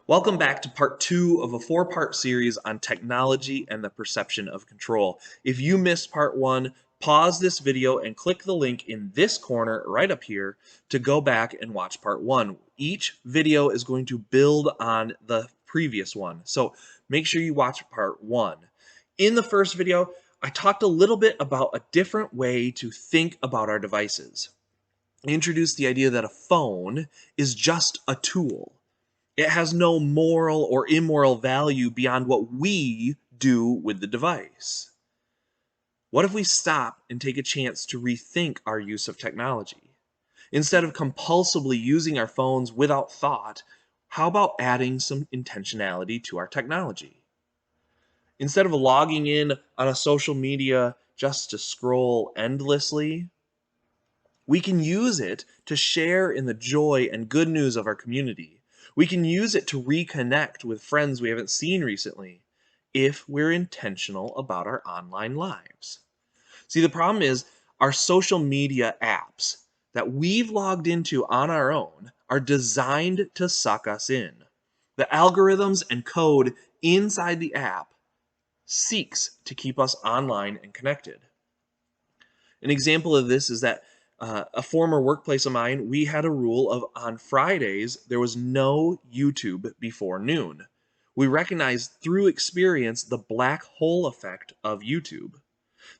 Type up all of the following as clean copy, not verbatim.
Welcome back to part two of a four-part series on technology and the perception of control. If you missed part one, pause this video and click the link in this corner right up here to go back and watch part one. Each video is going to build on the previous one, so make sure you watch part one. In the first video, I talked a little bit about a different way to think about our devices. I introduced the idea that a phone is just a tool. It has no moral or immoral value beyond what we do with the device. What if we stop and take a chance to rethink our use of technology? Instead of compulsively using our phones without thought, how about adding some intentionality to our technology? Instead of logging in on a social media just to scroll endlessly, we can use it to share in the joy and good news of our community. We can use it to reconnect with friends we haven't seen recently if we're intentional about our online lives. See, the problem is our social media apps that we've logged into on our own are designed to suck us in. The algorithms and code inside the app seeks to keep us online and connected. An example of this is that a former workplace of mine, we had a rule of on Fridays, there was no YouTube before noon. We recognized through experience the black hole effect of YouTube.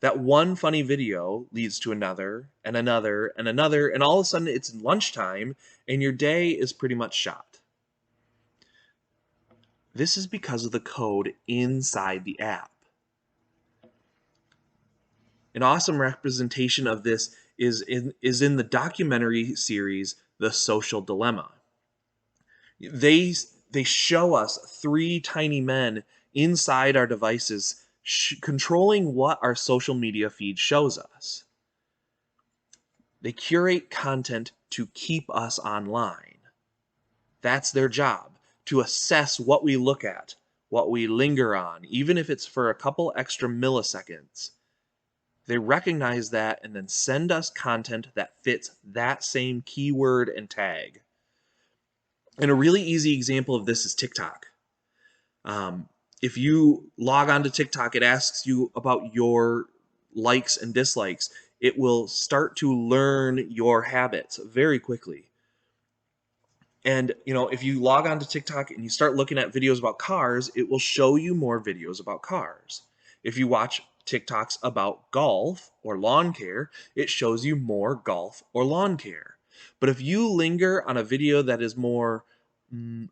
That one funny video leads to another and another and another, and all of a sudden it's lunchtime and your day is pretty much shot. This is because of the code inside the app. An awesome representation of this is in the documentary series The Social Dilemma. They show us three tiny men inside our devices controlling what our social media feed shows us. They curate content to keep us online. That's their job, to assess what we look at, what we linger on, even if it's for a couple extra milliseconds. They recognize that and then send us content that fits that same keyword and tag. And a really easy example of this is TikTok. If you log on to TikTok, it asks you about your likes and dislikes. It will start to learn your habits very quickly. And if you log on to TikTok and you start looking at videos about cars, it will show you more videos about cars. If you watch TikToks about golf or lawn care, it shows you more golf or lawn care. But if you linger on a video that is more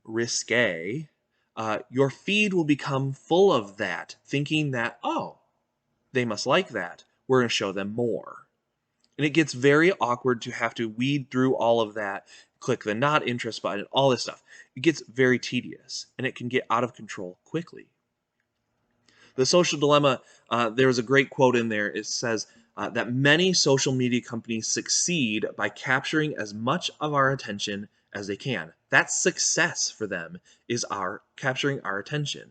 risque, your feed will become full of that, thinking that, oh, they must like that. We're going to show them more. And it gets very awkward to have to weed through all of that, click the not interest button, all this stuff. It gets very tedious and it can get out of control quickly. The Social Dilemma, there's a great quote in there. It says that many social media companies succeed by capturing as much of our attention as they can. That's success for them, is capturing our attention.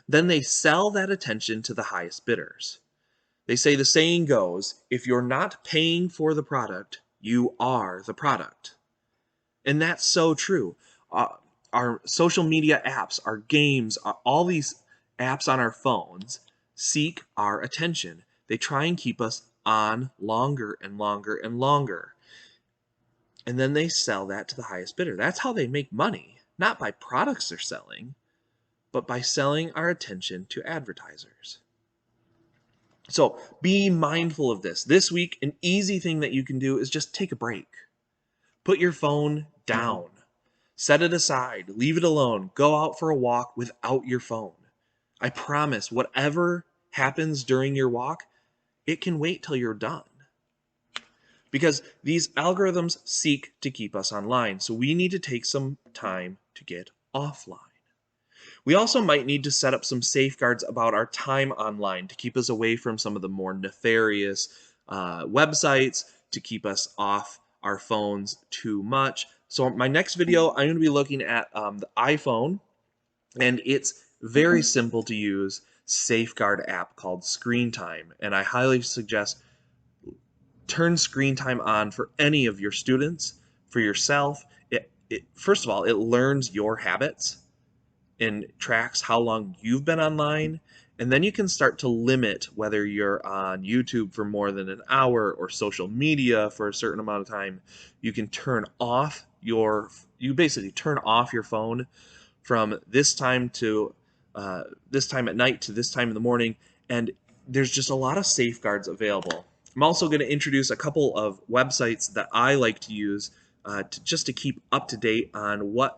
Then they sell that attention to the highest bidders. They say the saying goes, if you're not paying for the product, you are the product. And that's so true. Our social media apps, our games, all these apps on our phones seek our attention. They try and keep us on longer and longer and longer. And then they sell that to the highest bidder. That's how they make money, not by products they're selling, but by selling our attention to advertisers. So be mindful of this. This week, an easy thing that you can do is just take a break. Put your phone down. Set it aside. Leave it alone. Go out for a walk without your phone. I promise, whatever happens during your walk, it can wait till you're done. Because these algorithms seek to keep us online, so we need to take some time to get offline. We also might need to set up some safeguards about our time online to keep us away from some of the more nefarious websites, to keep us off our phones too much. So my next video, I'm going to be looking at the iPhone, and it's very simple to use safeguard app called Screen Time. And I highly suggest turn Screen Time on for any of your students, for yourself. First of all, it learns your habits. and tracks how long you've been online. And then you can start to limit whether you're on YouTube for more than an hour or social media for a certain amount of time. You can you basically turn off your phone from this time to this time at night to this time in the morning. And there's just a lot of safeguards available. I'm also going to introduce a couple of websites that I like to use just to keep up to date on what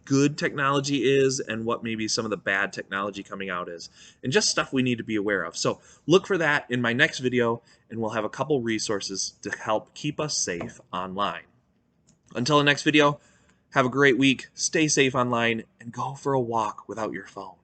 good technology is and what maybe some of the bad technology coming out is, and just stuff we need to be aware of. So look for that in my next video, and we'll have a couple resources to help keep us safe online. Until the next video, have a great week, stay safe online, and go for a walk without your phone.